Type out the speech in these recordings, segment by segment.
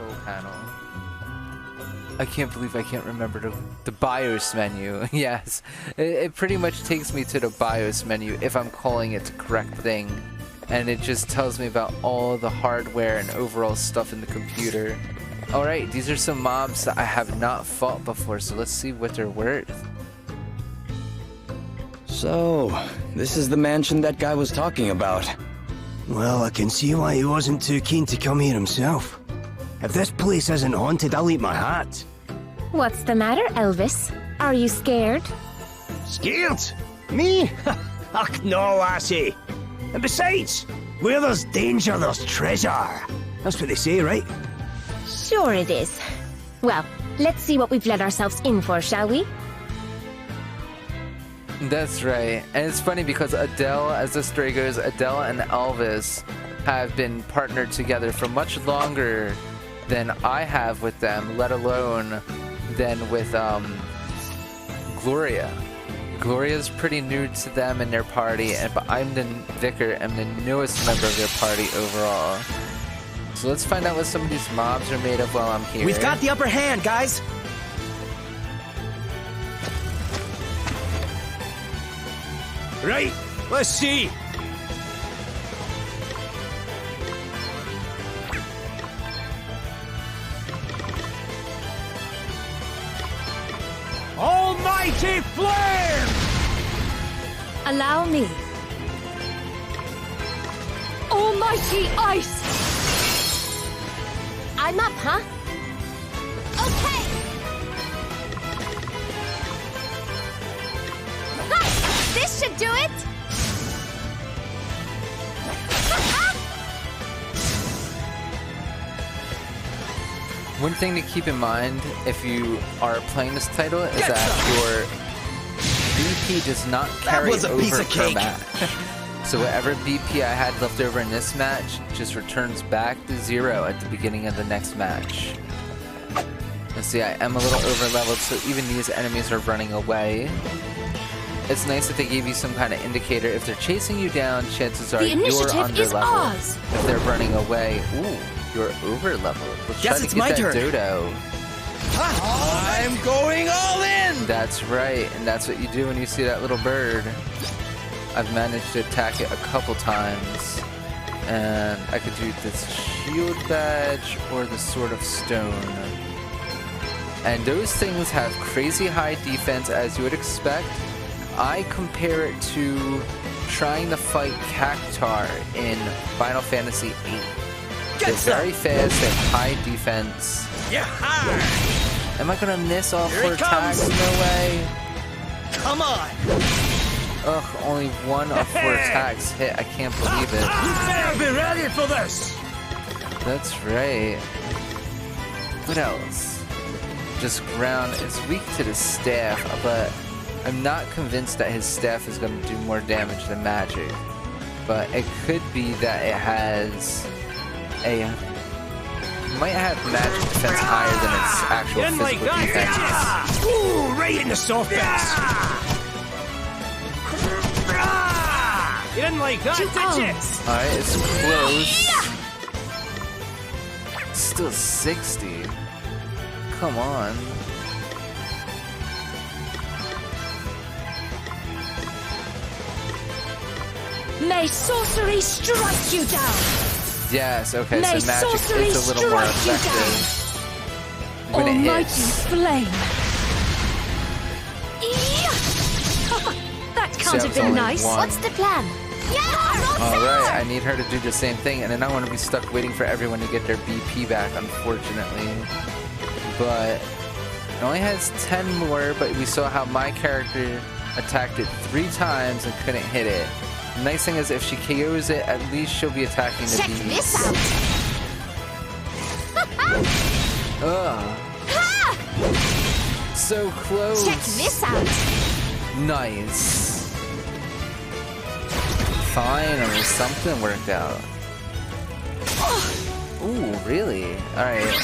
control panel. I can't believe I can't remember the BIOS menu. Yes, it pretty much takes me to the BIOS menu if I'm calling it the correct thing. And it just tells me about all the hardware and overall stuff in the computer. Alright, these are some mobs that I have not fought before, so let's see what they're worth. So, this is the mansion that guy was talking about. Well, I can see why he wasn't too keen to come here himself. If this place isn't haunted, I'll eat my hat. What's the matter, Elvis? Are you scared? Scared? Me? Ach no, lassie. And besides, where there's danger, there's treasure. That's what they say, right? Sure it is. Well, let's see what we've let ourselves in for, shall we? That's right. And it's funny because Adele, as the story goes, Adele and Elvis have been partnered together for much longer than I have with them, let alone than with Gloria. Gloria's pretty new to them and their party, but I'm the Vykker, I'm the newest member of their party overall. So let's find out what some of these mobs are made of while I'm here. We've got the upper hand, guys! Right, let's see. Almighty flame! Allow me. Almighty ice! I'm up, huh? Okay! This should do it! One thing to keep in mind if you are playing this title is that your BP does not carry over per match. So whatever BP I had left over in this match just returns back to 0 at the beginning of the next match. Let's see, I am a little over leveled, so even these enemies are running away. It's nice that they gave you some kind of indicator. If they're chasing you down, chances are you're under level. If they're running away, ooh, you're over leveled. Let's try to get that dodo. I'm going all in! That's right, and that's what you do when you see that little bird. I've managed to attack it a couple times. And I could do this shield badge or the Sword of Stone. And those things have crazy high defense, as you would expect. I compare it to trying to fight Cactuar in Final Fantasy VIII. They're very fast, they have high defense. Am I gonna miss all 4 attacks? No way. Come on! Ugh, only 1 of 4 attacks hit. I can't believe it. You better be ready for this! That's right. What else? Just ground. It's weak to the staff, but I'm not convinced that his staff is going to do more damage than magic. But it could be that it has a... might have magic defense higher than its actual physical defense. Ooh, right in the soft bits! You didn't like that, did you? Alright, it's close. Still 60. Come on. May sorcery strike you down! Yes, okay, so magic is a little more effective when it hits. Flame! That can't have been nice. What's the plan? Alright, I need her to do the same thing, and then I want to be stuck waiting for everyone to get their BP back, unfortunately. But it only has 10 more, but we saw how my character attacked it 3 times and couldn't hit it. The nice thing is if she KOs it, at least she'll be attacking the bees. Check this out! Ugh. So close! Check this out! Nice. Finally, something worked out. Ooh, really? Alright.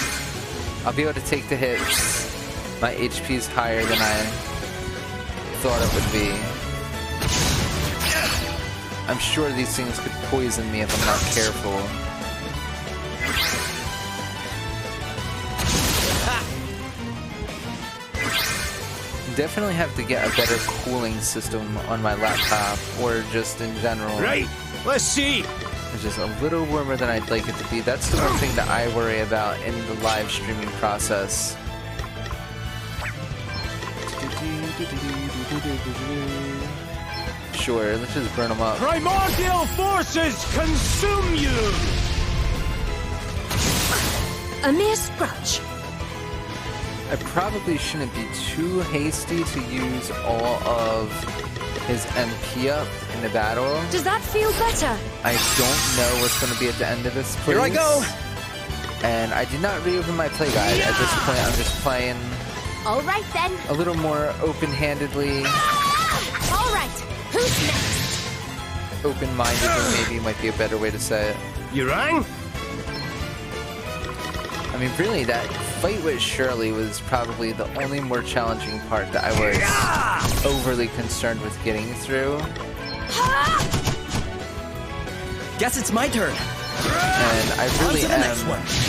I'll be able to take the hits. My HP is higher than I thought it would be. I'm sure these things could poison me if I'm not careful. definitely have to get a better cooling system on my laptop, or just in general. Right, let's see. It's just a little warmer than I'd like it to be. That's the one thing that I worry about in the live streaming process. Sure, let's just burn them up. Primordial forces consume you! A mere scratch. I probably shouldn't be too hasty to use all of his MP up in the battle. Does that feel better? I don't know what's going to be at the end of this place. Here I go! And I did not reopen my play guide. At this point, I'm just playing All right then. a little more open-handedly. All right. Who's next? Open-mindedly, maybe might be a better way to say it. You rang? I mean, really, that fight with Shirley was probably the only more challenging part that I was overly concerned with getting through. Guess it's my turn. And I really am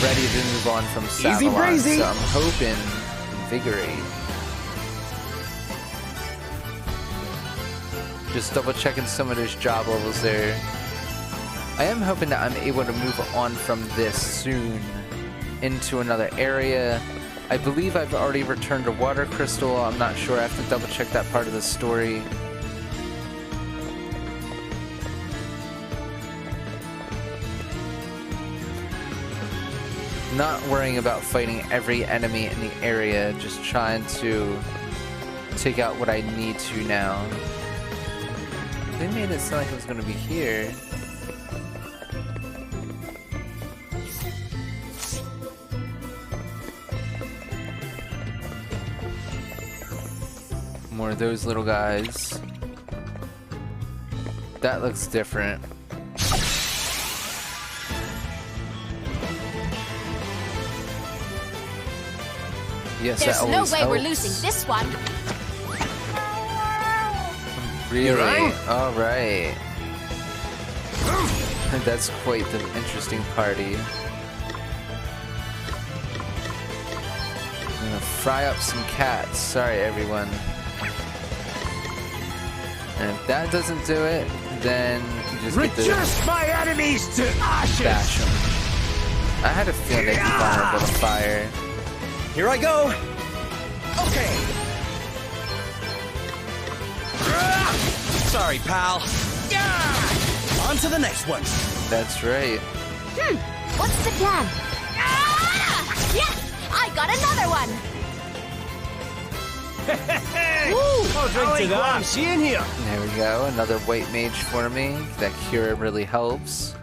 ready to move on from Savalon, so I'm hoping Invigorate. Just double checking some of those job levels there. I am hoping that I'm able to move on from this soon into another area. I believe I've already returned a water crystal. I'm not sure. I have to double check that part of the story. Not worrying about fighting every enemy in the area, just trying to take out what I need to now. They made it sound like it was going to be here. More of those little guys. That looks different. Yes, There's no way helps. we're losing this one. Really? All right. That's quite the interesting party. I'm gonna fry up some cats. Sorry, everyone. And if that doesn't do it, then you just get to Reduce my enemies to ashes! bash them. I had a feeling they'd be vulnerable to fire. Here I go. Okay. Sorry, pal. On to the next one. That's right. What's the plan? Yes! I got another one! I'll drink to that. What I'm seeing here. There we go. Another white mage for me. That cure really helps.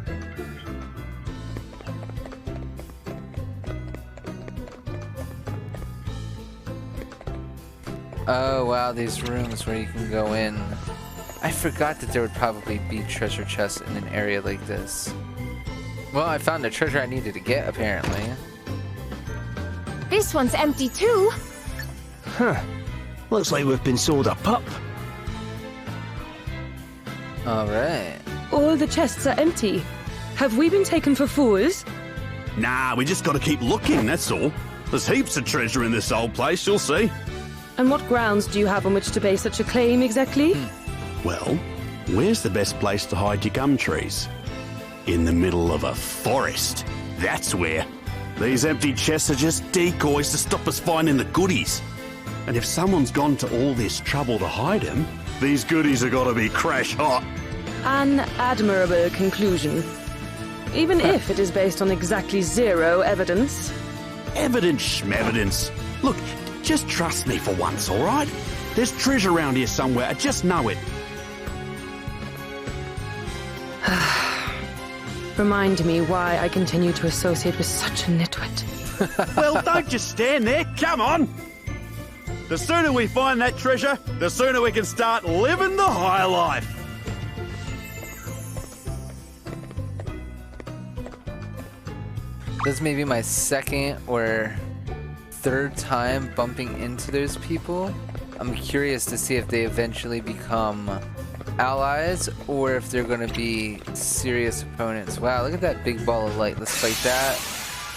Oh wow, these rooms where you can go in. I forgot that there would probably be treasure chests in an area like this. Well, I found the treasure I needed to get, apparently. This one's empty too. Huh. Looks like we've been sold a pup. Alright. All the chests are empty. Have we been taken for fools? Nah, we just gotta keep looking, that's all. There's heaps of treasure in this old place, you'll see. And what grounds do you have on which to base such a claim exactly? Well, where's the best place to hide your gum trees? In the middle of a forest. That's where. These empty chests are just decoys to stop us finding the goodies. And if someone's gone to all this trouble to hide them, these goodies have gotta be crash hot. An admirable conclusion. Even if it is based on exactly zero evidence. Evidence schmevidence. Look, just trust me for once, all right? There's treasure around here somewhere, I just know it. Remind me why I continue to associate with such a nitwit. Well, don't just stand there, come on! The sooner we find that treasure, the sooner we can start living the high life. This may be my second or third time bumping into those people. I'm curious to see if they eventually become allies or if they're going to be serious opponents. Wow, look at that big ball of light. Let's fight that.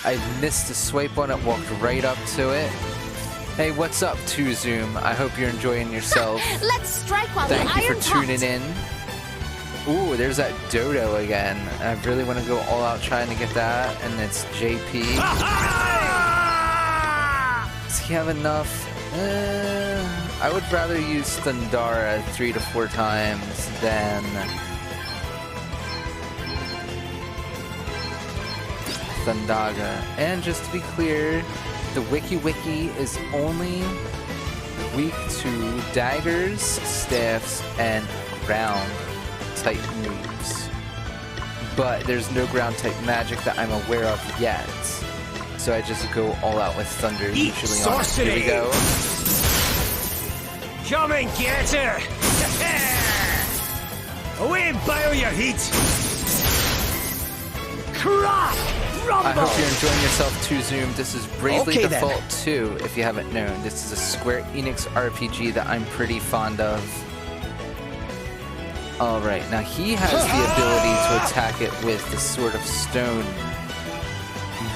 I missed a swipe on it, walked right up to it. Hey, what's up, 2Zoom? I hope you're enjoying yourself. Let's strike while Thank the you for iron's tuning hot. in. Ooh, there's that Dodo again. I really want to go all out trying to get that, and it's JP. Does he have enough? I would rather use Thundara 3 to 4 times than Thundaga. And just to be clear, the Wiki is only weak to daggers, staffs, and ground type moves. But there's no ground type magic that I'm aware of yet. So I just go all out with Thunder usually on it. Here we go. Come and get her! Away and boil your heat! Crack! Rumble! I hope you're enjoying yourself, 2Zoom. This is Bravely Okay, Default 2, if you haven't known. This is a Square Enix RPG that I'm pretty fond of. Alright, now he has the ability to attack it with the Sword of Stone,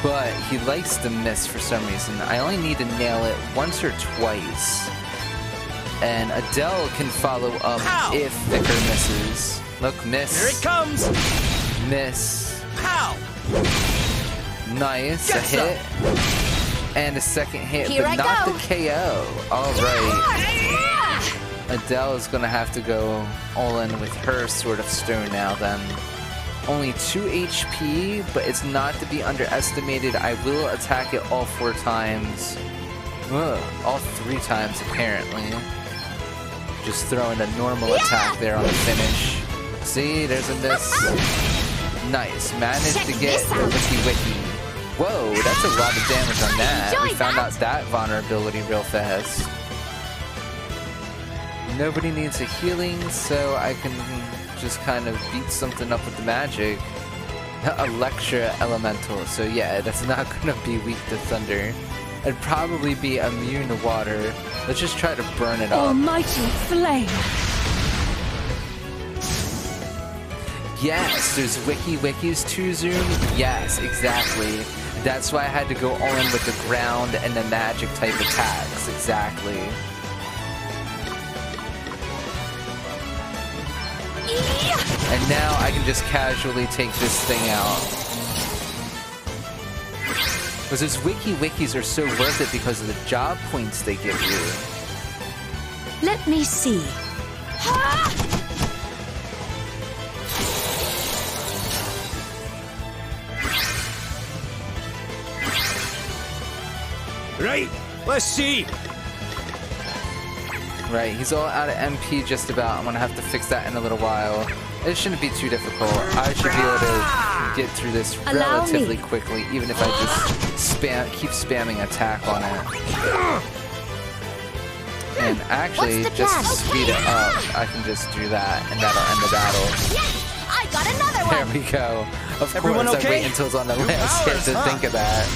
but he likes to miss for some reason. I only need to nail it once or twice. And Adele can follow up if Vykker misses. Look, miss. Here it comes! Miss. Pow! Nice, Get a hit. And a second hit, Here but I not go. the KO. Alright. Adele is gonna have to go all in with her Sword of Stone now then. Only 2 HP, but it's not to be underestimated. I will attack it all 4 times. All 3 times apparently. Just throwing a normal attack there on the finish. See, there's a miss. Nice, managed Check to get this the out. Wiki. Whoa, that's a lot of damage on that. Enjoy We found that. out that vulnerability real fast. Nobody needs a healing, so I can just kind of beat something up with the magic. Electra Elemental, so yeah, that's not gonna be weak to Thunder. It'd probably be immune to water. Let's just try to burn it up. Almighty flame. Yes, there's Wikis 2Zoom. Yes, exactly. That's why I had to go all in with the ground and the magic type attacks. Exactly. And now I can just casually take this thing out. Because those Wikis are so worth it because of the job points they give you. Let me see. Right, let's see. Right, he's all out of MP just about. I'm gonna have to fix that in a little while. It shouldn't be too difficult. I should be able to get through this Allow relatively me. quickly, even if I just keep spamming attack on it. And actually, What's the just to plan? speed it up, I can just do that, and that'll end the battle. Yes! I got another There one! we go. Of Everyone course, I okay? wait until it's on the last hit hours, to huh? think of that.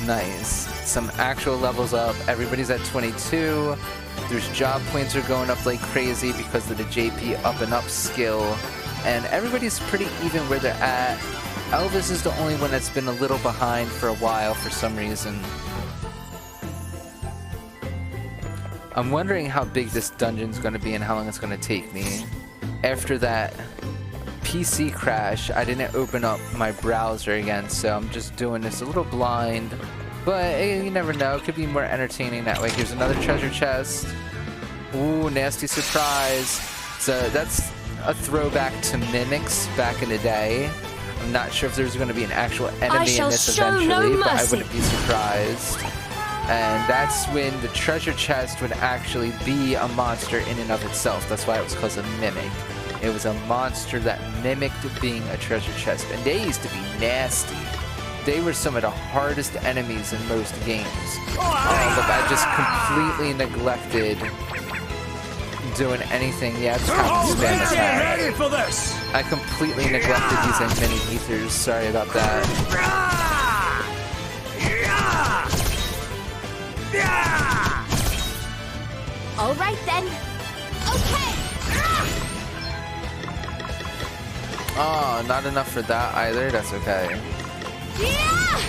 Nice. Some actual levels up. Everybody's at 22. There's job points are going up like crazy because of the JP up and up skill. And everybody's pretty even where they're at. Elvis is the only one that's been a little behind for a while for some reason. I'm wondering how big this dungeon's going to be and how long it's going to take me. After that PC crash, I didn't open up my browser again, so I'm just doing this a little blind. But you never know, it could be more entertaining that way. Here's another treasure chest. Ooh, nasty surprise. So that's a throwback to mimics back in the day. I'm not sure if there's going to be an actual enemy in shall this show eventually, no but I mercy. wouldn't be surprised. And that's when the treasure chest would actually be a monster in and of itself. That's why it was called a mimic. It was a monster that mimicked being a treasure chest, and they used to be nasty. They were some of the hardest enemies in most games. Oh, look, I just completely neglected doing anything. Yeah, it's kind of spam attack. Ready for this? I completely neglected using mini ethers. Sorry about that. All right then. Okay. Oh, not enough for that either. That's okay. Yeah!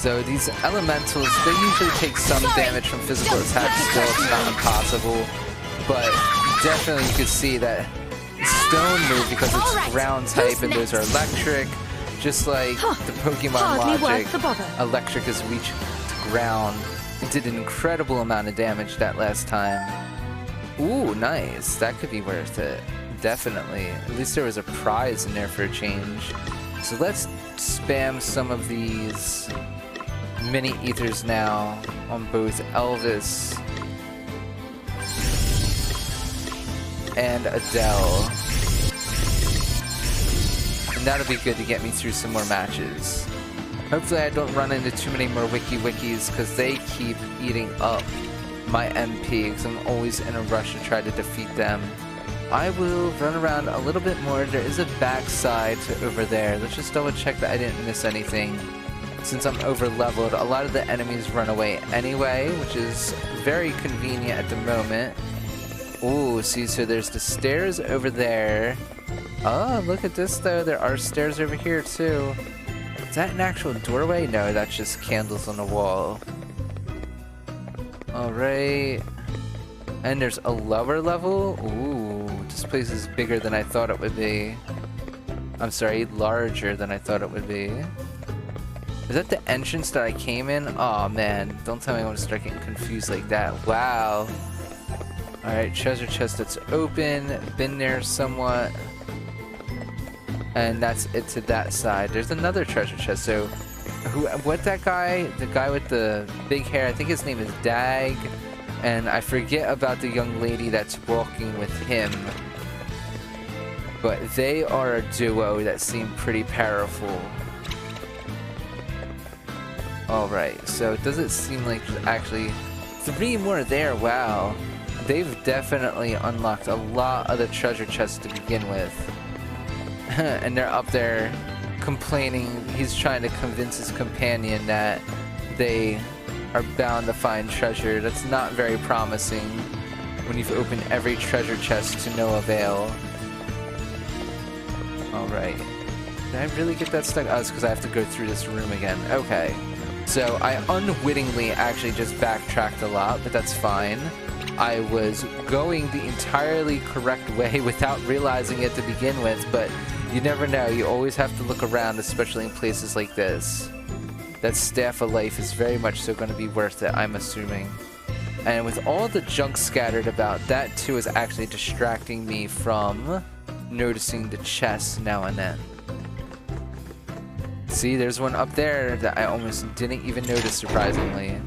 So these elementals, they usually take some damage from physical attacks still, it's not impossible. But definitely you can see that stone move because it's ground type and those are electric. Just like the Pokemon logic, electric is weak to ground. It did an incredible amount of damage that last time. Ooh, nice. That could be worth it. Definitely. At least there was a prize in there for a change. So let's spam some of these mini ethers now on both Elvis and Adele. And that'll be good to get me through some more matches. Hopefully I don't run into too many more wikis because they keep eating up my MP because I'm always in a rush to try to defeat them. I will run around a little bit more. There is a backside to over there. Let's just double check that I didn't miss anything. Since I'm over leveled, a lot of the enemies run away anyway, which is very convenient at the moment. Ooh, see, so there's the stairs over there. Oh, look at this though. There are stairs over here too. Is that an actual doorway? No, that's just candles on the wall. Alright. And there's a lower level? Ooh, this place is bigger than I thought it would be. I'm sorry, larger than I thought it would be. Is that the entrance that I came in? Oh man, don't tell me I'm gonna start getting confused like that. Wow. Alright, treasure chest that's open. Been there somewhat. And that's it to that side. There's another treasure chest. So, what that guy, the guy with the big hair, I think his name is Dag. And I forget about the young lady that's walking with him. But they are a duo that seem pretty powerful. Alright, so does it seem like there's actually 3 more there? Wow. They've definitely unlocked a lot of the treasure chests to begin with. And they're up there complaining. He's trying to convince his companion that they are bound to find treasure. That's not very promising when you've opened every treasure chest to no avail. Alright. Did I really get that stuck? Oh, it's because I have to go through this room again. Okay. So I unwittingly actually just backtracked a lot, but that's fine. I was going the entirely correct way without realizing it to begin with, but you never know. You always have to look around, especially in places like this. That Staff of Life is very much so going to be worth it, I'm assuming. And with all the junk scattered about, that too is actually distracting me from noticing the chests now and then. See, there's one up there that I almost didn't even notice, surprisingly.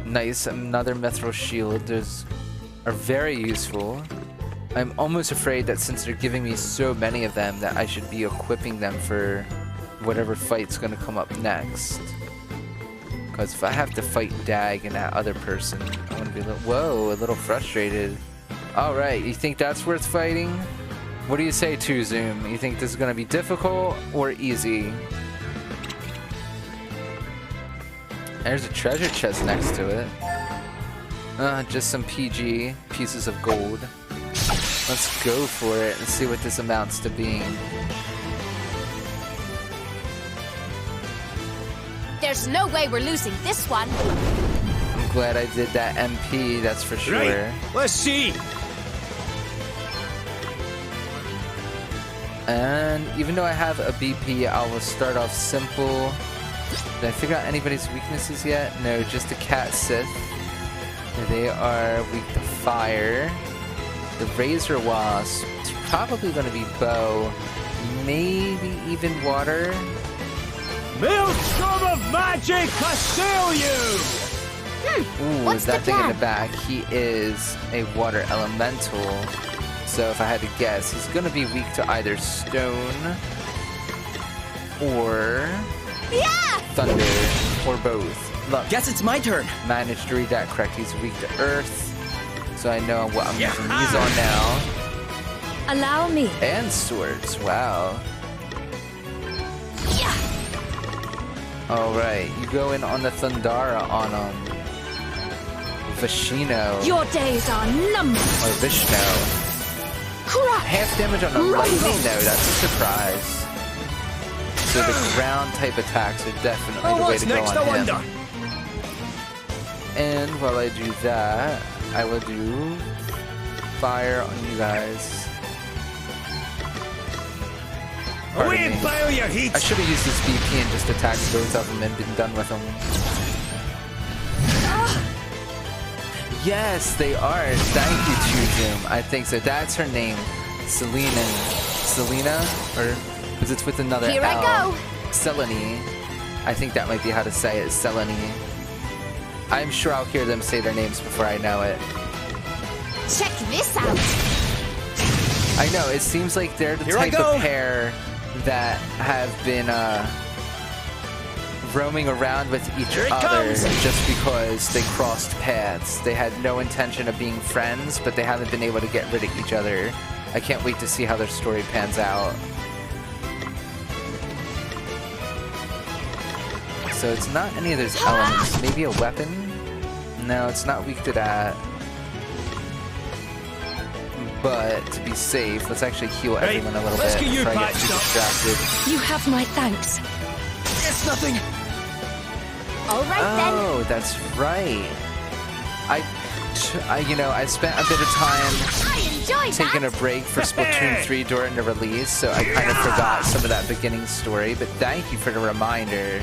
Nice, another mithril shield. Those are very useful. I'm almost afraid that since they're giving me so many of them that I should be equipping them for whatever fight's gonna come up next. Because if I have to fight Dag and that other person, I want to be a little frustrated. Alright, you think that's worth fighting? What do you say, 2Zoom? You think this is gonna be difficult or easy? There's a treasure chest next to it. Just some PG pieces of gold. Let's go for it and see what this amounts to being. There's no way we're losing this one. I'm glad I did that MP, that's for sure. Right. Let's see. And even though I have a BP, I will start off simple. Did I figure out anybody's weaknesses yet? No, just the Cat Sith. They are weak to fire. The Razor Wasp, it's probably going to be bow. Maybe even water. Maelstrom of magic assail you! Ooh, What's that the thing in plan? the back, he is a water elemental. So if I had to guess, he's going to be weak to either stone or thunder, or both. Look, Guess it's my turn. managed to read that correct. He's weak to earth, so I know what I'm using these on now. Allow me. And swords, wow. Alright, you go in on the Thundara on Vishino. Your days are numbered. Or Vishno. Crush. Half damage on the lightning though, that's a surprise. So the ground type attacks are definitely the way to go on him. And while I do that, I will do fire on you guys. Pardon me. I should have used this BP and just attacked both of them and been done with them. Yes, they are. Thank you, Chuzum. I think so. That's her name. Selena? Or because it's with another Here L. I go. Selene. I think that might be how to say it. Selene. I'm sure I'll hear them say their names before I know it. Check this out. I know, it seems like they're the type of pair that have been roaming around with each other just because they crossed paths. They had no intention of being friends, but they haven't been able to get rid of each other. I can't wait to see how their story pans out. So it's not any of those elements. Maybe a weapon? No, it's not weak to that. But to be safe, let's actually heal everyone a little bit before I get too distracted. You have my thanks. It's nothing. All right then. Oh, that's right. I spent a bit of time taking a break for Splatoon 3 during the release, so I kind of forgot some of that beginning story, but thank you for the reminder.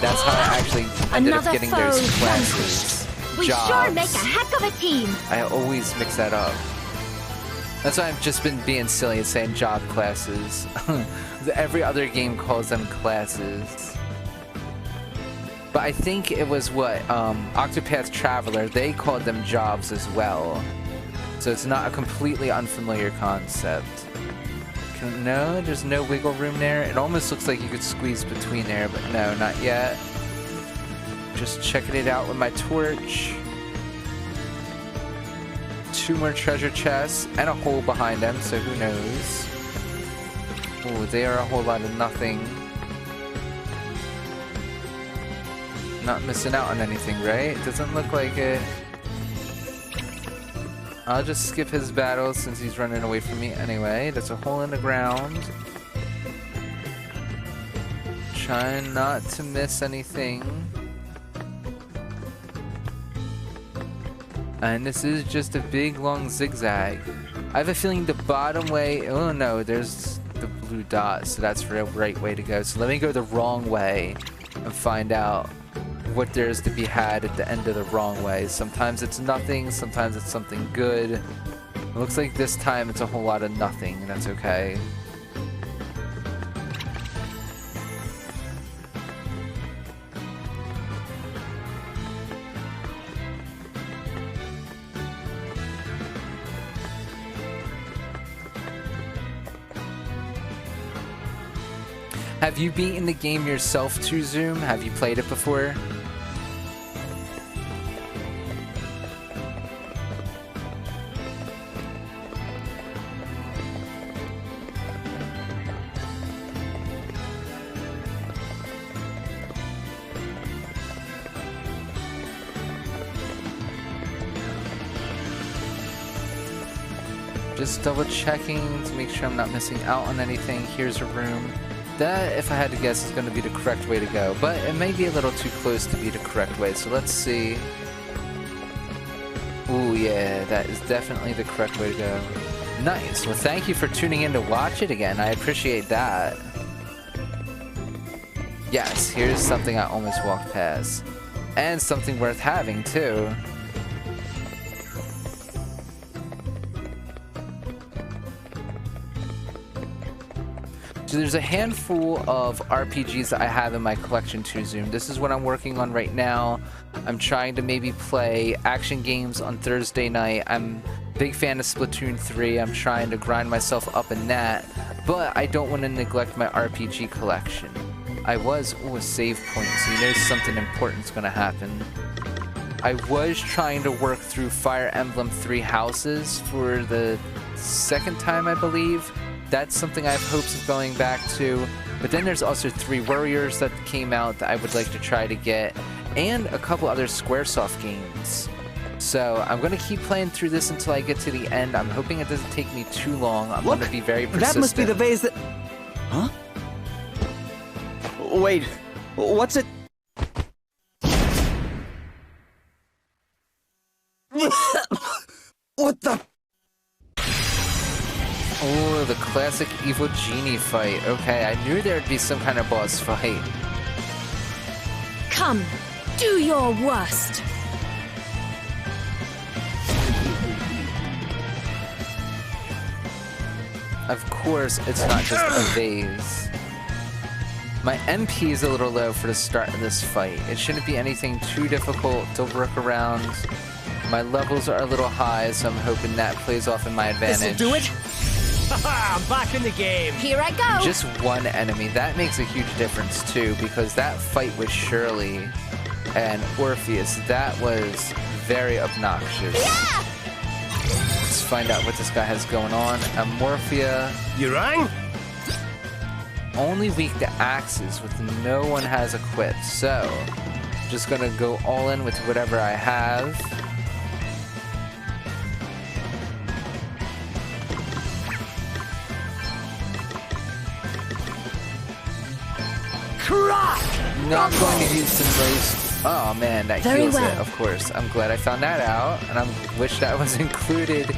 That's how I actually ended up getting those classes. We jobs. sure make a heck of a team. I always mix that up. That's why I've just been being silly and saying job classes. Every other game calls them classes. But I think it was what, Octopath Traveler, they called them jobs as well. So it's not a completely unfamiliar concept. No, there's no wiggle room there. It almost looks like you could squeeze between there, but no, not yet. Just checking it out with my torch. 2 more treasure chests and a hole behind them, so who knows. Oh, they are a whole lot of nothing. Not missing out on anything, right? It doesn't look like it. I'll just skip his battle since he's running away from me anyway. There's a hole in the ground. Trying not to miss anything. And this is just a big long zigzag. I have a feeling the bottom way, oh no, there's the blue dot, so that's the right way to go. So let me go the wrong way and find out what there is to be had at the end of the wrong way. Sometimes it's nothing, sometimes it's something good. It looks like this time it's a whole lot of nothing, and that's okay. Have you beaten the game yourself, Zoom? Have you played it before? Just double checking to make sure I'm not missing out on anything. Here's a room. That, if I had to guess, is going to be the correct way to go, but it may be a little too close to be the correct way, so let's see. Ooh, yeah, that is definitely the correct way to go. Nice. Well, thank you for tuning in to watch it again. I appreciate that. Yes, here's something I almost walked past. And something worth having, too. So there's a handful of RPGs that I have in my collection too, Zoom. This is what I'm working on right now. I'm trying to maybe play action games on Thursday night. I'm a big fan of Splatoon 3. I'm trying to grind myself up in that. But I don't want to neglect my RPG collection. I was... Ooh, a save point, so you know something important's going to happen. I was trying to work through Fire Emblem 3 Houses for the second time, I believe. That's something I have hopes of going back to. But then there's also 3 Warriors that came out that I would like to try to get. And a couple other Squaresoft games. So I'm going to keep playing through this until I get to the end. I'm hoping it doesn't take me too long. I'm going to be very persistent. That must be the vase that... Huh? Wait, what's it? What the? Oh, the classic evil genie fight. Okay, I knew there'd be some kind of boss fight. Come, do your worst. Of course, it's not just a vase. My MP is a little low for the start of this fight. It shouldn't be anything too difficult to work around. My levels are a little high, so I'm hoping that plays off in my advantage. This'll do it? I'm back in the game. Here I go. Just one enemy. That makes a huge difference, too, because that fight with Shirley and Orpheus, that was very obnoxious. Yeah! Let's find out what this guy has going on. Amorphia. You rang? Only weak to axes, with no one has equipped, so just gonna go all in with whatever I have. Crack! Not going to use the most. Oh man, that Very heals well. it, of course. I'm glad I found that out, and I wish that was included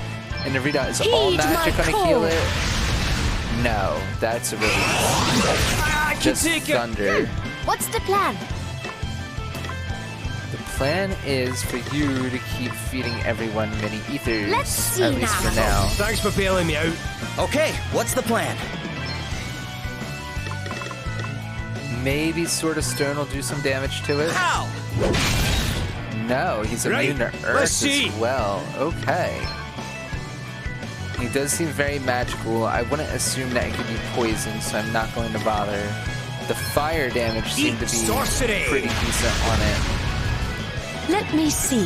in the readout. Is all Heed magic my gonna call. heal it? No, that's a relief. I can Just take it. thunder. What's the plan? The plan is for you to keep feeding everyone mini ethers. Let's see at least now. for now. Thanks for bailing me out. Okay, what's the plan? Maybe Sword of Stone will do some damage to it. How? No, he's Right, immune to let's Earth see. as well. Okay. He does seem very magical. I wouldn't assume that it could be poison, so I'm not going to bother. The fire damage seemed to be sorcery. pretty decent on it. Let me see.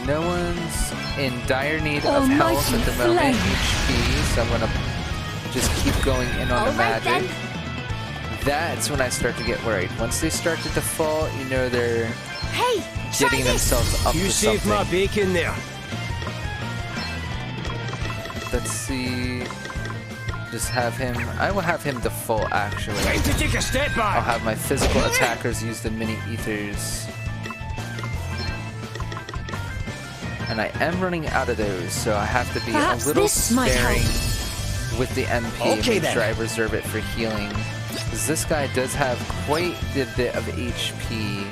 No one's in dire need of health at the moment, HP, so I'm gonna just keep going in on the All right, magic. then. That's when I start to get worried. Once they start to default, you know they're Hey, try getting this. themselves up You to saved something. my bacon there. Let's see. Just have him. I will have him default, actually. Time to take a step I'll back. have my physical attackers use the mini ethers. And I am running out of those, so I have to be Perhaps a little this might sparing help. with the MP. Okay, Make then. sure I reserve it for healing. Because this guy does have quite a bit of HP.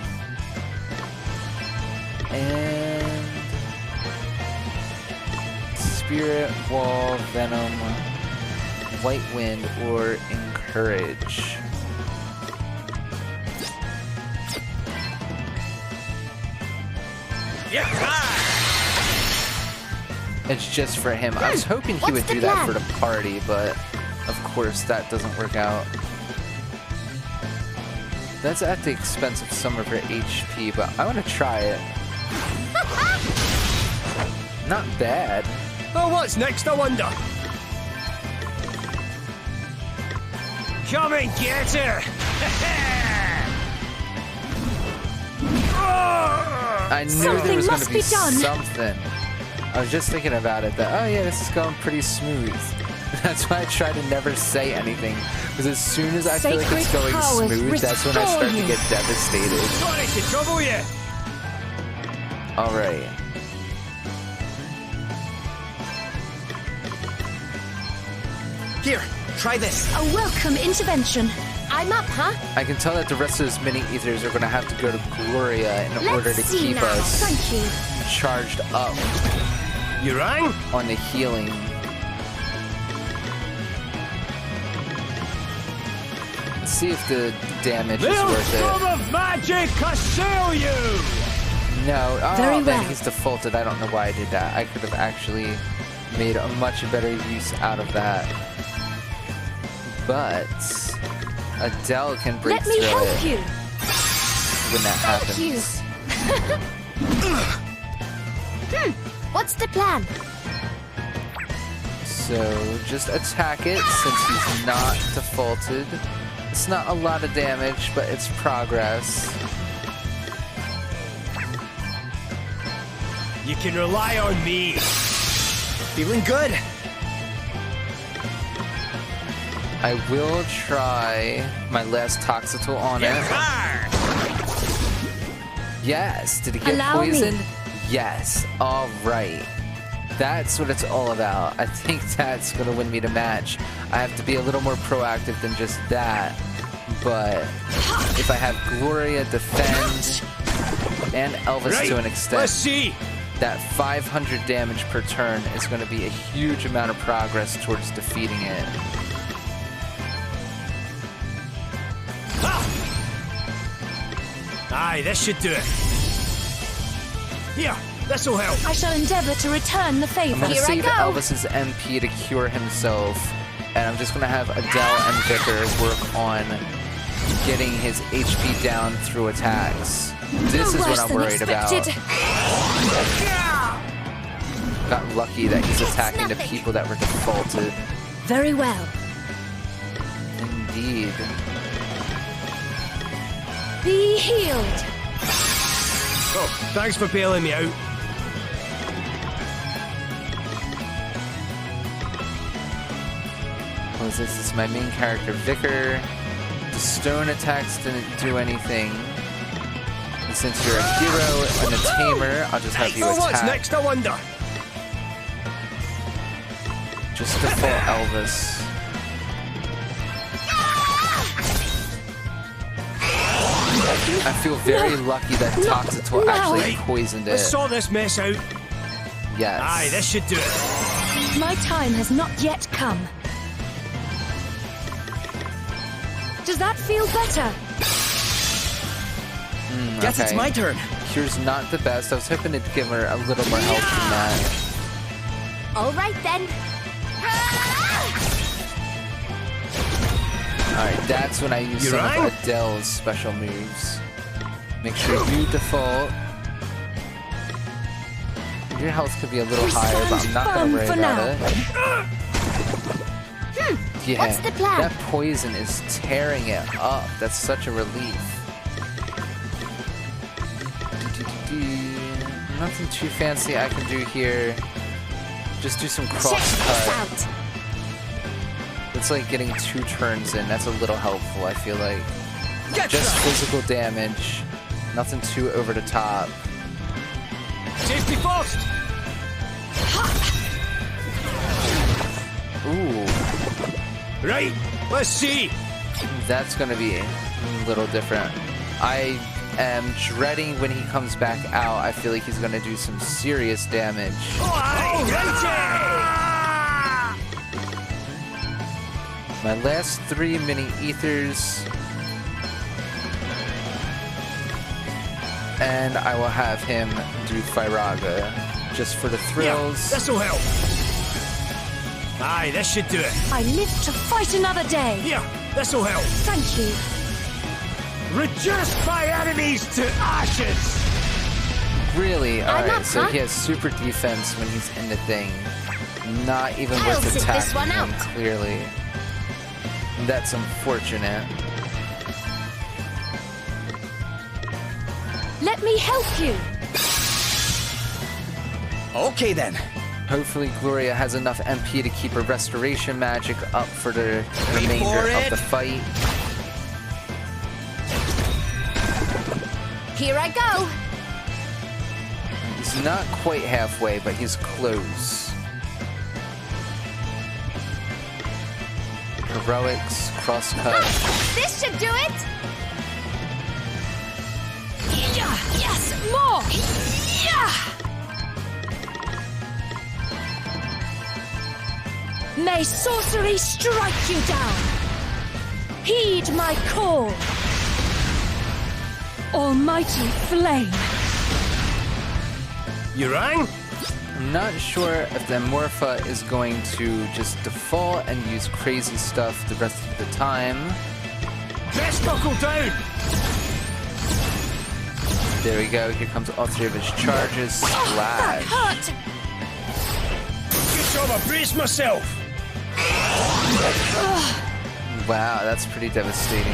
And Spirit, Wall, Venom, White Wind, or Encourage. Yeah. It's just for him. I was hoping he What's would the do that plan? for the party, but of course that doesn't work out. That's at the expense of some of her HP, but I want to try it. Not bad. Oh, what's next, I wonder? Come and get her! I knew there Something was going must to be be done. something. I was just thinking about it, that, oh yeah, this is going pretty smooth. That's why I try to never say anything, because as soon as I feel like it's Sacred going powers smooth, that's when I restore start to you. get devastated. Sorry to trouble you. Alright. Here, try this. A welcome intervention. I'm up, huh? I can tell that the rest of those mini ethers are going to have to go to Gloria in Let's order to see keep now. us Thank you. charged up You rang? on the healing. Let's see if the damage is worth Maelstrom it. of magic assail you! No, oh Very man, well. he's defaulted. I don't know why I did that. I could have actually made a much better use out of that. But Adele can break Let me through help it you. when that Thank you. happens. What's the plan? So just attack it since he's not defaulted. It's not a lot of damage, but it's progress. You can rely on me. Feeling good. I I will try my last Toxatul on it. Yes. Did it get poisoned? Yes. All right. That's what it's all about. I think that's going to win me the match. I have to be a little more proactive than just that. But if I have Gloria defend and Elvis to an extent, Let's see. that 500 damage per turn is going to be a huge amount of progress towards defeating it. Aye, this should do it. Here, this'll help. I shall endeavor to return the I'm favor. going to Here I save go. Elvis's MP to cure himself, and I'm just going to have Adele and Vykker work on getting his HP down through attacks. This is what I'm worried about. Got lucky that he's attacking the people that were defaulted. Very well. Indeed. Be healed. Oh, thanks for bailing me out. What is this? This is my main character, Vykker. The stone attacks didn't do anything. And since you're a hero and a tamer, I'll just have you Oh, what's attack. next, I wonder? Just default Elvis. I feel very lucky that Toxatul actually poisoned Let's it. sort this mess out. Yes. Aye, this should do it. My time has not yet come. Does that feel better? Guess it's Okay. my turn. Cure's not the best. I was hoping to give her a little more health than that. All right then. Alright, that's when I use You some right? of Adele's special moves. Make sure you default. Your health could be a little higher, but I'm not going to worry about it. Yeah, What's the plan? that poison is tearing it up. That's such a relief. Nothing too fancy I can do here. Just do some Check cross this cut. out. It's like getting 2 turns in. That's a little helpful, I feel like. Gotcha. Just physical damage. Nothing too over the top. Safety first. Ooh, Right, let's see. that's gonna be a little different. I am dreading when he comes back out. I feel like he's gonna do some serious damage. Aye, My last 3 mini ethers. And I will have him do Fyraga just for the thrills. this'll help. Aye, this should do it. I live to fight another day. Here, this'll help. Thank you. Reduce my enemies to ashes. Really? I'm Alright, up, so huh? he has super defense when he's in the thing. Not even I'll worth sit attacking this one him, out. clearly. That's unfortunate. Let me help you. Okay then. Hopefully Gloria has enough MP to keep her restoration magic up for the remainder of it. the fight. Here I go. He's not quite halfway, but he's close. Heroics, crosscut. This should do it. Yes, more. May sorcery strike you down. Heed my call. Almighty flame. You rang? I'm not sure if the Amphora is going to just default and use crazy stuff the rest of the time. Best buckle down. There we go. Here comes all 3 of his charges. That Splash. hurt. Good job, I braced myself. Wow, that's pretty devastating.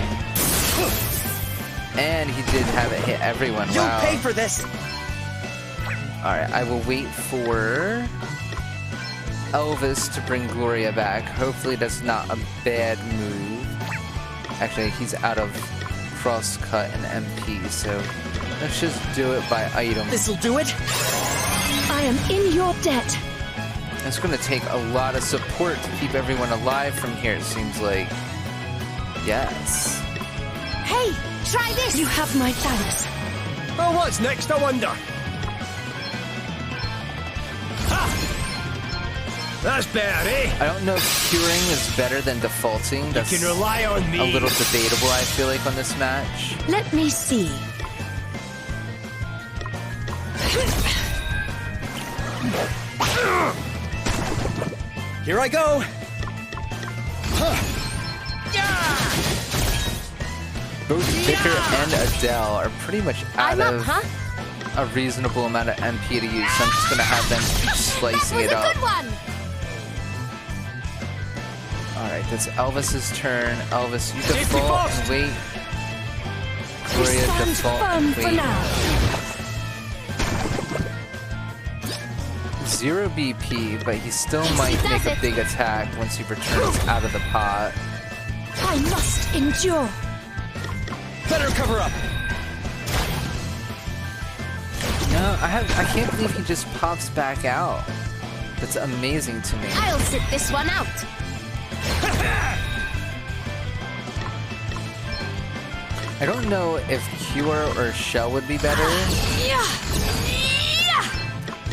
And he did have it hit everyone. You'll Wow. pay for this. Alright, I will wait for Elvis to bring Gloria back. Hopefully that's not a bad move. Actually, he's out of crosscut and MP, so let's just do it by item. This'll do it. I am in your debt. It's going to take a lot of support to keep everyone alive from here, it seems like. Yes. Hey, try this. You have my thanks. Oh, what's next, I wonder? Ha! That's better, eh? I don't know if curing is better than defaulting. That's You can rely on me. a little debatable, I feel like, on this match. Let me see. Here I go. Both Vykker and Adele are pretty much out I'm up, of huh? a reasonable amount of MP to use, so I'm just going to have them keep slicing That was it a up. good one. Alright, that's Elvis's turn. Elvis, you default and wait. Gloria, Stand default firm and for wait. now. 0 BP, but he still might make a big attack once he returns out of the pot. I must endure. Better cover up. No, I can't believe he just pops back out. That's amazing to me. I'll sit this one out. I don't know if Cure or Shell would be better,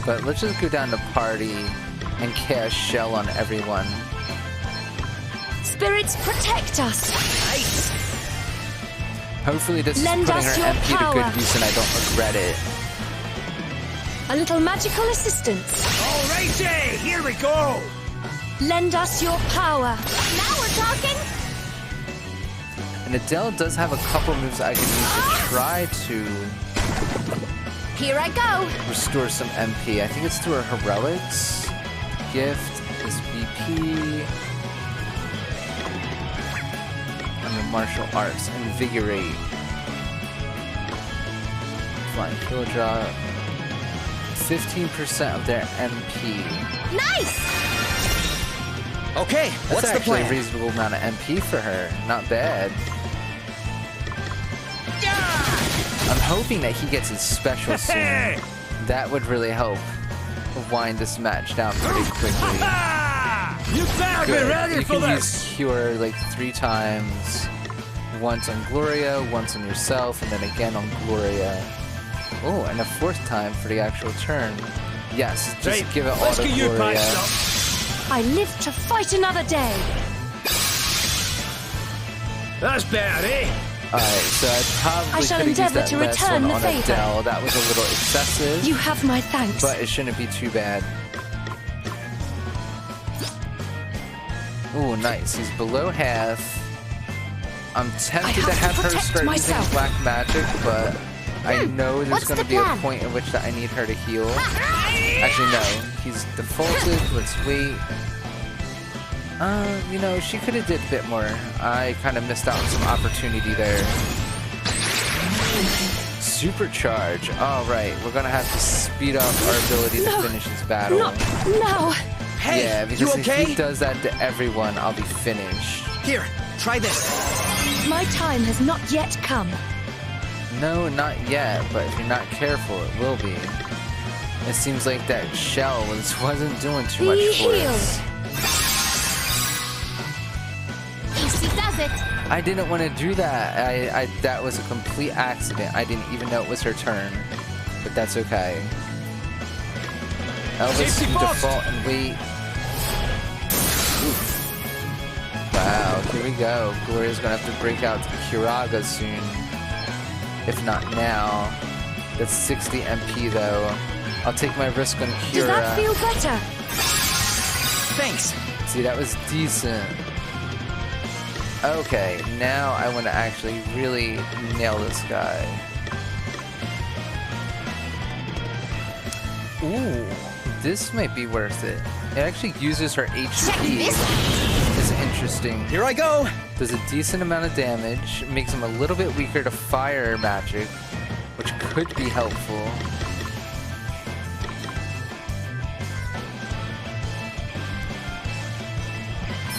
but let's just go down to Party and cast Shell on everyone. Spirits protect us. Nice. Hopefully this Lend is putting us her your MP to power. good use and I don't regret it. A little magical assistance. Alrighty, here we go. Lend us your power. Now we're talking. And Adele does have a couple moves I can use to try to Here I go. restore some MP. I think it's through her heroics. Gift is BP. And the martial arts. Invigorate. Flying kill drop. 15% of their MP. Nice. Okay, That's what's the actually plan? a reasonable amount of MP for her. Not bad. I'm hoping that he gets his special soon. That would really help wind this match down pretty quickly. You better be Good. ready You for can this. use Cure like 3 times. Once on Gloria, once on yourself, and then again on Gloria. Oh, and a 4th time for the actual turn. Yes, just Right, give it all let's to get you Gloria. patched up. I live to fight another day. That's better, eh? Alright, so I probably I shall could have used endeavour that to last return one the on favour. Adele. That was a little excessive, You have my thanks. but it shouldn't be too bad. Ooh, nice. He's below half. I'm tempted to have have to her protect start myself. using black magic, but I know there's what's going to the be a plan? point at which that I need her to heal. Actually, no. He's defaulted. Let's wait. You know, she could have did a bit more. I kind of missed out on some opportunity there. Supercharge. All right, we're going to have to speed up our ability to finish this battle. Not now. Hey, Yeah, because you if okay? he does that to everyone, I'll be finished. Here, try this. My time has not yet come. No, not yet, but if you're not careful, it will be. It seems like that shell wasn't doing too much Be for healed. us. Easy does it. I didn't want to do that. That was a complete accident. I didn't even know it was her turn, but that's okay. Elvis, Safety you first. default and wait. Oof. Wow, here we go. Gloria's gonna have to break out to Kiraga soon. If not now. That's 60 MP though. I'll take my risk on Kira. Does that feel better? Thanks. See, that was decent. Okay, now I want to actually really nail this guy. Ooh, this might be worth it. It actually uses her HP. It's interesting. Here I go. Does a decent amount of damage, makes him a little bit weaker to fire magic, which could be helpful.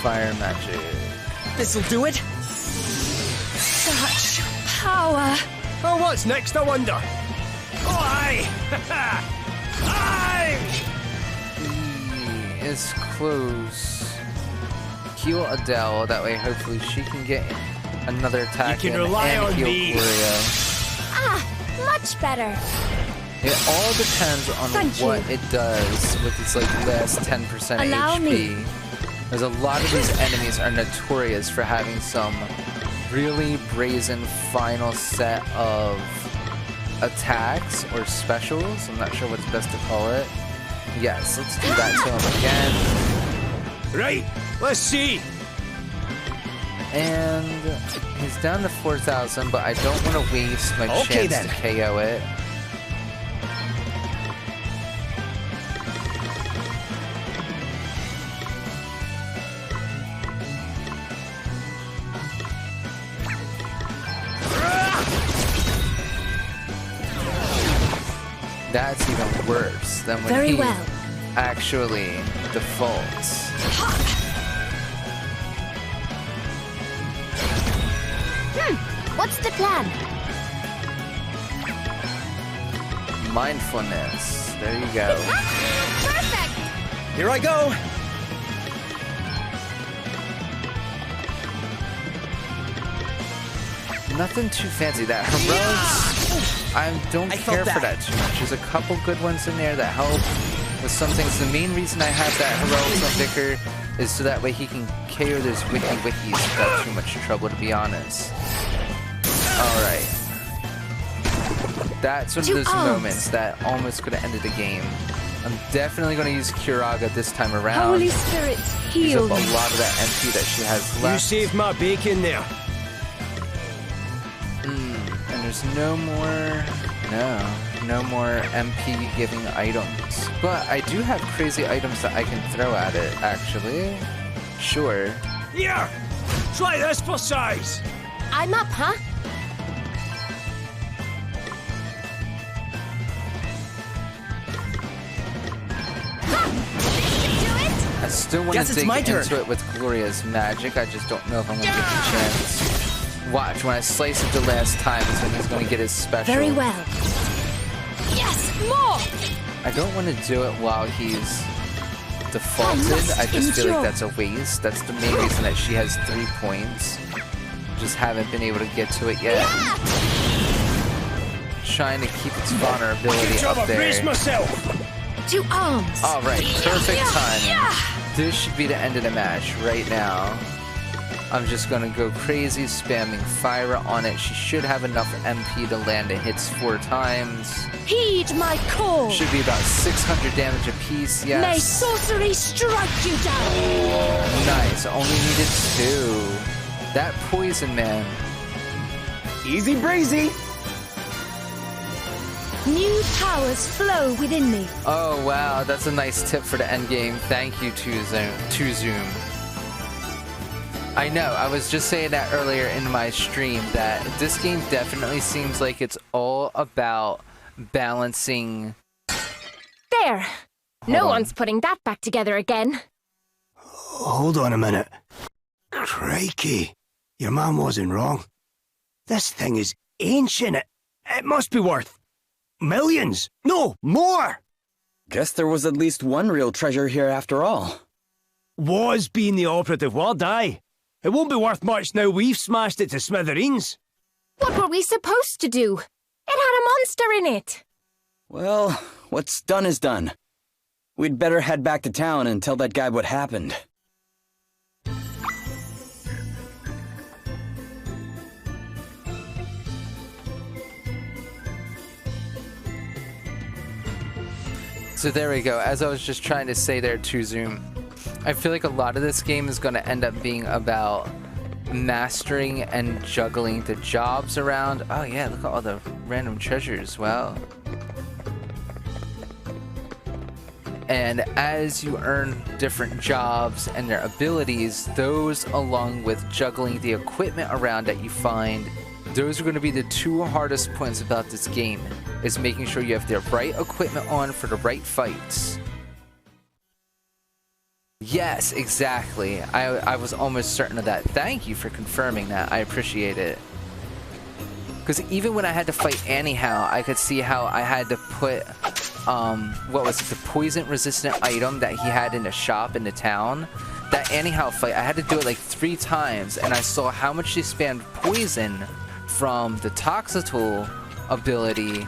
fire magic. This'll do it. Such power. Oh, what's next, I wonder? Oh, aye! Aye! He is close. Heal Adele, that way hopefully she can get another attack You can in rely and on heal me. Gloria. Ah, much better. It all depends on Thank what you. it does with its like last 10% Allow HP. me. There's a lot of these enemies are notorious for having some really brazen final set of attacks or specials. I'm not sure what's best to call it. Yes, let's do that to him again. Right, let's see. And he's down to 4,000, but I don't want to waste my Okay, chance to KO it. That's even worse than when Very he well. actually defaults. What's the plan? Mindfulness. There you go. Perfect. Here I go. Nothing too fancy. That heroics, I don't I care felt for that. that too much. There's a couple good ones in there that help with some things. The main reason I have that heroics on Vykker is so that way he can KO those wikis without too much trouble, to be honest. Alright. That's one of those moments that almost could have ended the game. I'm definitely going to use Kiraga this time around. Holy Spirit, Use heal up a me. lot of that MP that she has You left. saved my bacon there. And there's no more MP giving items. But I do have crazy items that I can throw at it, actually. Sure. Here, try this for size. I'm up, huh? I still want Guess to it's dig my turn. into it with Gloria's magic. I just don't know if I'm going to get the chance. Watch, when I slice it the last time is when he's going to get his special. Very well. Yes, more. I don't want to do it while he's defaulted. I just feel like that's a waste. That's the main reason that she has 3 points. Just haven't been able to get to it yet. Trying to keep its vulnerability Job, up I braced there. myself. To arms. All right, perfect timing. This should be the end of the match right now. I'm just gonna go crazy, spamming Fyra on it. She should have enough MP to land the hits 4 times. Heed my call. Should be about 600 damage apiece, May yes. sorcery strike you down. Nice, only needed 2. That poison, man. Easy breezy. New powers flow within me. Oh wow, that's a nice tip for the end game. Thank you, 2Zoom. I know, I was just saying that earlier in my stream that this game definitely seems like it's all about balancing. There. No on. one's putting that back together again. Hold on a minute. Crikey, your mom wasn't wrong. This thing is ancient. It must be worth millions. No, more. Guess there was at least one real treasure here after all. Was being the operative word, aye. It won't be worth much now we've smashed it to smithereens. What were we supposed to do? It had a monster in it. Well, what's done is done. We'd better head back to town and tell that guy what happened. So there we go. As I was just trying to say there, 2Zoom, I feel like a lot of this game is going to end up being about mastering and juggling the jobs around. Oh yeah, look at all the random treasures. Wow. And as you earn different jobs and their abilities, those along with juggling the equipment around that you find, those are going to be the 2 hardest points about this game, is making sure you have the right equipment on for the right fights. Yes, exactly. I was almost certain of that. Thank you for confirming that. I appreciate it. Because even when I had to fight anyhow, I could see how I had to put, what was it, the poison-resistant item that he had in the shop in the town. That anyhow fight, I had to do it like 3 times, and I saw how much she spammed poison from the Toxitool ability,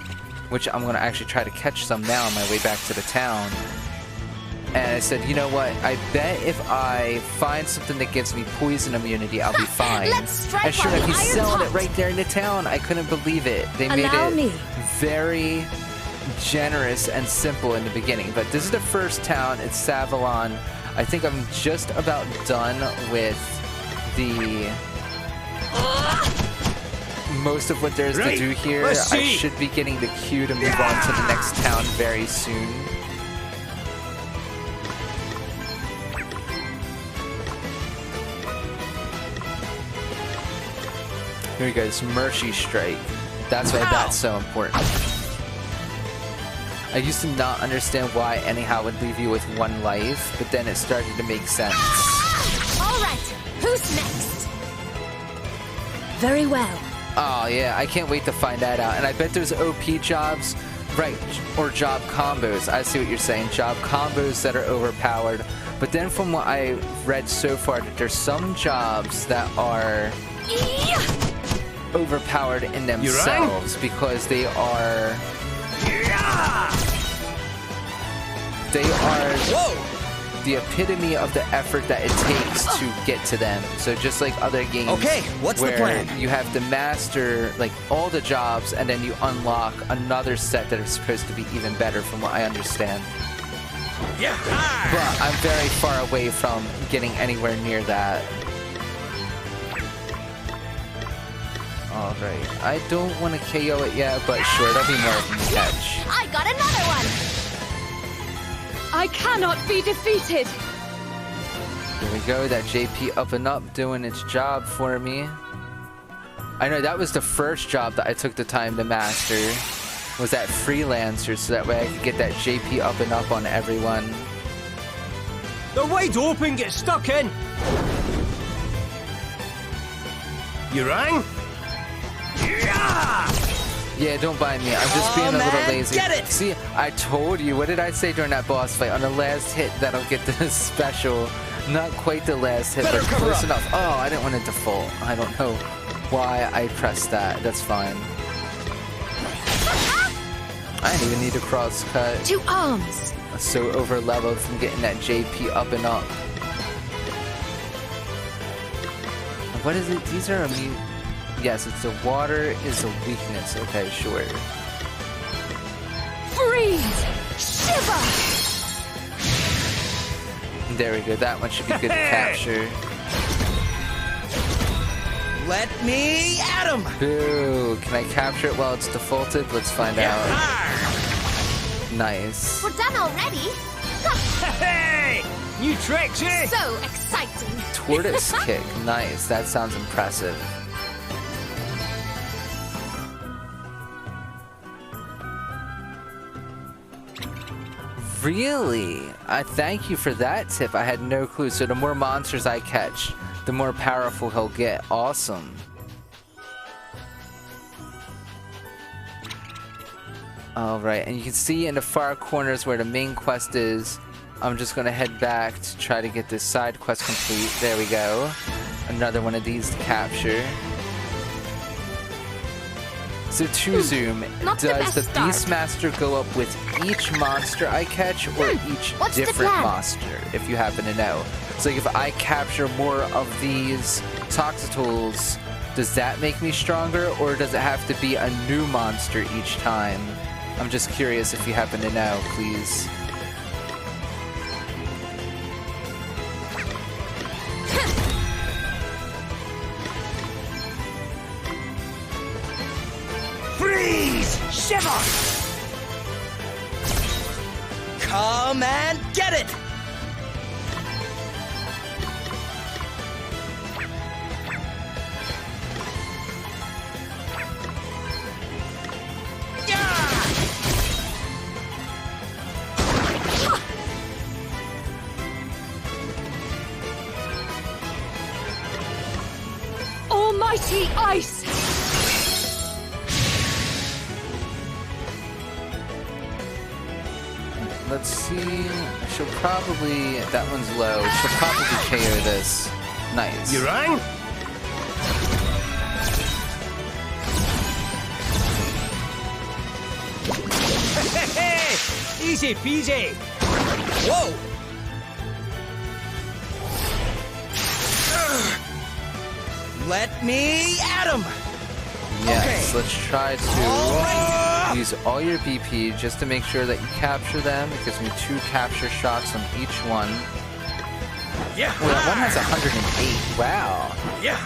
which I'm going to actually try to catch some now on my way back to the town. And I said, you know what, I bet if I find something that gives me poison immunity, I'll be fine. And sure enough, he's selling it right there in the town. I couldn't believe it. They made it very generous and simple in the beginning. But this is the first town. It's Savalon. I think I'm just about done with the most of what there's to do here. I should be getting the queue to move on to the next town very soon. Here we go, this Mercy Strike. That's why that's so important. I used to not understand why anyhow would leave you with 1 life, but then it started to make sense. Alright, who's next? Very well. Oh yeah, I can't wait to find that out. And I bet there's OP jobs, right, or job combos. I see what you're saying, job combos that are overpowered. But then from what I read so far, that there's some jobs that are overpowered in themselves because they are the epitome of the effort that it takes to get to them. So just like other games, what's where the plan? you have to master like all the jobs and then you unlock another set that are supposed to be even better from what I understand. Yeah. But I'm very far away from getting anywhere near that. Alright, I don't want to KO it yet, but sure, there'll be more of them to catch. I got another one! I cannot be defeated! There we go, that JP up and up doing its job for me. I know that was the first job that I took the time to master, was that freelancer, so that way I could get that JP up and up on everyone. They're wide open, get stuck in! You rang? Yeah, don't mind me. I'm just being a little lazy. See, I told you. What did I say during that boss fight? On the last hit, that'll get the special. Not quite the last hit, but close enough. Oh, I didn't want it to default. I don't know why I pressed that. That's fine. I didn't even need a cross cut. To arms! I'm so over leveled from getting that JP up and up. What is it? These are immune. Yes, it's the water is a weakness. Okay, sure. Freeze! Shiver! There we go. That one should be good to capture. Let me at him! Boo! Can I capture it while it's defaulted? Let's find out. Nice. We're done already? Hey! New tricks, eh? So exciting! Tortoise kick. Nice. That sounds impressive. Really? I thank you for that tip. I had no clue. So the more monsters I catch, the more powerful he'll get. Awesome. Alright, and you can see in the far corners where the main quest is. I'm just going to head back to try to get this side quest complete. There we go. Another one of these to capture. So to zoom, does the Beastmaster go up with each monster I catch or each different monster, if you happen to know? So like if I capture more of these Toxitools, does that make me stronger or does it have to be a new monster each time? I'm just curious if you happen to know, please. Freeze! Shiver! Come and get it! mighty ice! Let's see. She'll probably... That one's low. She'll probably KO this. Nice. You rang? Easy peasy. Whoa! Let me at him! Yes, let's try to use all your BP just to make sure that you capture them. It gives me 2 capture shots on each one. Yeah. Well, that one has 108. Wow. Yeah.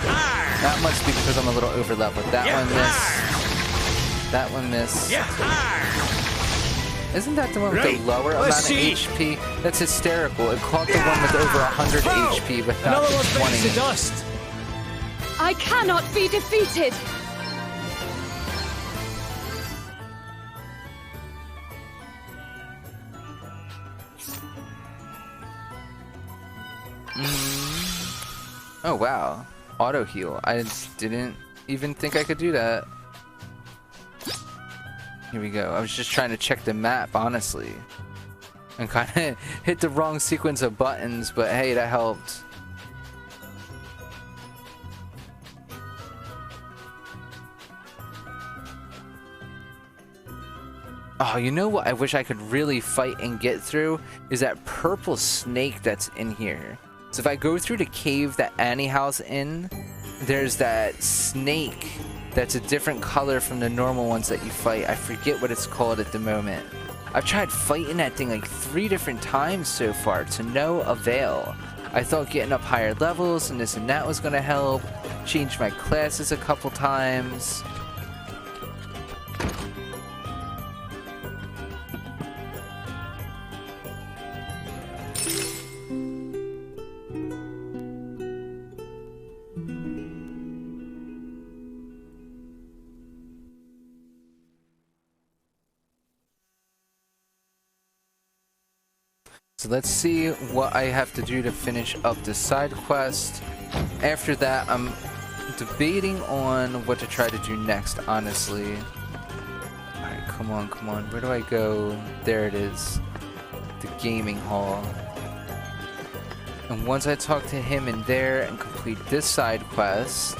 That must be because I'm a little over leveled. That one missed. That one missed. Yeah. Isn't that the one with the lower amount of HP? That's hysterical. It caught the one with over 100 HP without the 20. Dust. I cannot be defeated! Oh wow, auto heal. I didn't even think I could do that. Here we go. I was just trying to check the map, honestly. And kind of hit the wrong sequence of buttons, but hey, that helped. Oh, you know what I wish I could really fight and get through? Is that purple snake that's in here. So if I go through the cave that Annie House in, there's that snake that's a different color from the normal ones that you fight. I forget what it's called at the moment. I've tried fighting that thing like 3 different times so far to no avail. I thought getting up higher levels and this and that was gonna help. Changed my classes a couple times. So let's see what I have to do to finish up the side quest. After that, I'm debating on what to try to do next, honestly. Alright, come on, come on. Where do I go? There it is. The gaming hall. And once I talk to him in there and complete this side quest,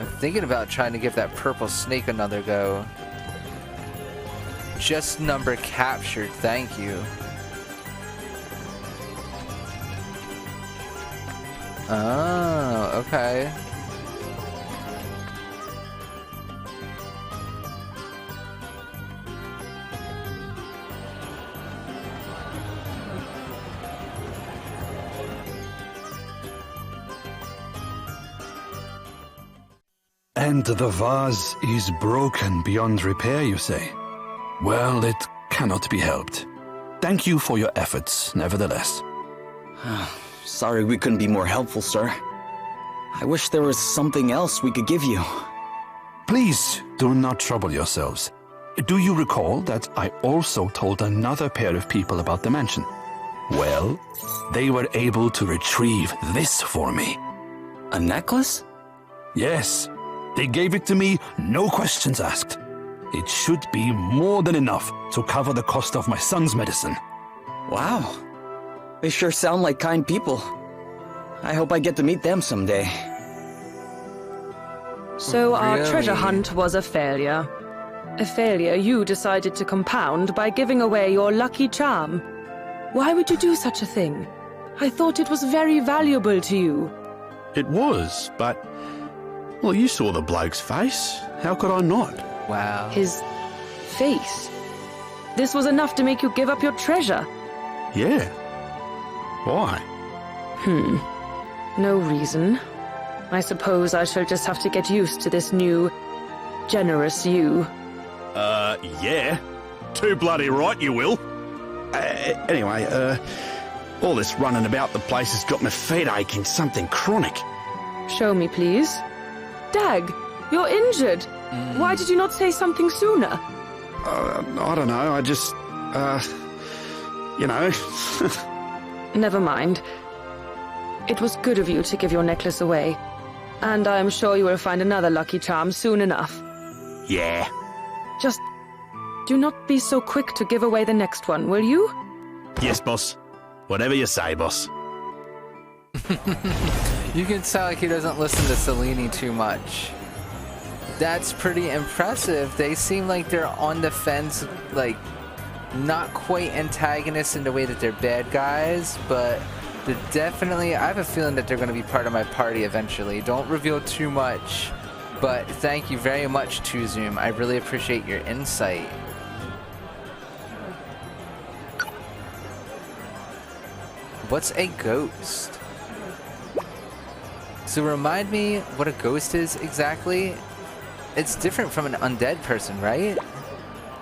I'm thinking about trying to give that purple snake another go. Just number captured, thank you. Oh, okay. And the vase is broken beyond repair, you say? Well, it cannot be helped. Thank you for your efforts, nevertheless. Sorry we couldn't be more helpful, sir. I wish there was something else we could give you. Please do not trouble yourselves. Do you recall that I also told another pair of people about the mansion? Well, they were able to retrieve this for me. A necklace? Yes, they gave it to me, no questions asked. It should be more than enough to cover the cost of my son's medicine. Wow. They sure sound like kind people. I hope I get to meet them someday. So our treasure hunt was a failure. A failure you decided to compound by giving away your lucky charm. Why would you do such a thing? I thought it was very valuable to you. It was, but... Well, you saw the bloke's face. How could I not? Wow. His face. This was enough to make you give up your treasure. Yeah. Why? No reason. I suppose I shall just have to get used to this new, generous you. Yeah. Too bloody right you will. Anyway, all this running about the place has got my feet aching, something chronic. Show me, please. Dag, you're injured. Why did you not say something sooner? I don't know, I just, you know. Never mind. It was good of you to give your necklace away. And I'm sure you will find another lucky charm soon enough. Yeah. Just do not be so quick to give away the next one, will you? Yes, boss. Whatever you say, boss. You can tell like he doesn't listen to Selene too much. That's pretty impressive. They seem like they're on the fence, like not quite antagonists in the way that they're bad guys, but they're definitely, I have a feeling that they're going to be part of my party eventually. Don't reveal too much, but thank you very much, Tuzum. I really appreciate your insight. What's a ghost? So remind me what a ghost is exactly. It's different from an undead person, right?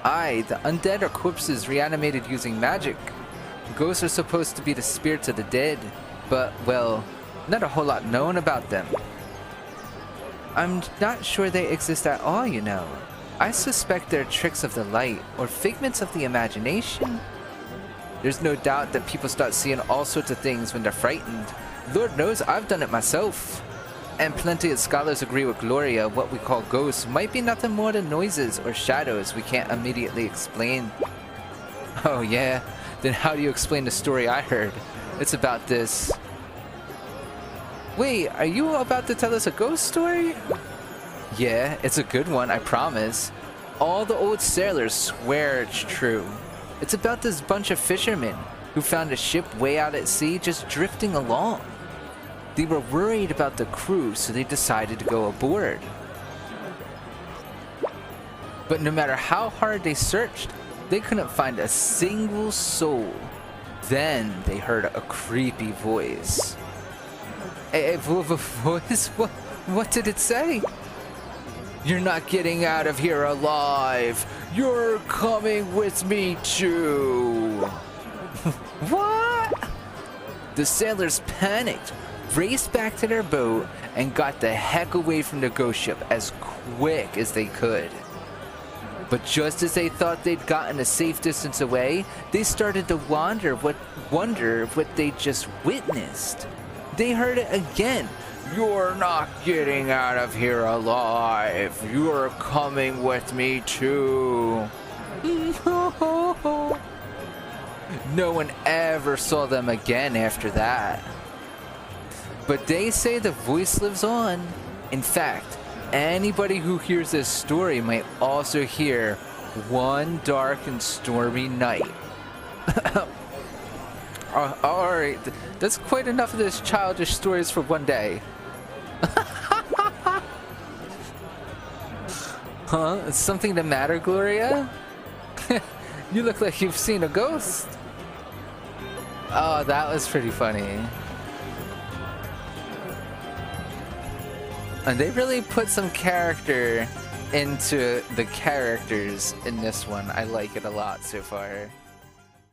Aye, the undead are corpses reanimated using magic. Ghosts are supposed to be the spirits of the dead, but, well, not a whole lot known about them. I'm not sure they exist at all, you know. I suspect they're tricks of the light, or figments of the imagination. There's no doubt that people start seeing all sorts of things when they're frightened. Lord knows I've done it myself. And plenty of scholars agree with Gloria, what we call ghosts might be nothing more than noises or shadows we can't immediately explain. Oh yeah? Then how do you explain the story I heard? It's about this. Wait, are you about to tell us a ghost story? Yeah, it's a good one, I promise. All the old sailors swear it's true. It's about this bunch of fishermen who found a ship way out at sea just drifting along. They were worried about the crew, so they decided to go aboard. But no matter how hard they searched, they couldn't find a single soul. Then they heard a creepy voice. A voice? What did it say? You're not getting out of here alive. You're coming with me too. What? The sailors panicked, raced back to their boat, and got the heck away from the ghost ship as quick as they could. But just as they thought they'd gotten a safe distance away, they started to wonder what they just witnessed. They heard it again. You're not getting out of here alive. You're coming with me too. No one ever saw them again after that. But they say the voice lives on. In fact, anybody who hears this story might also hear one dark and stormy night. Alright, that's quite enough of those childish stories for one day. Huh? Is something the matter, Gloria? You look like you've seen a ghost. Oh, that was pretty funny. And they really put some character into the characters in this one. I like it a lot so far.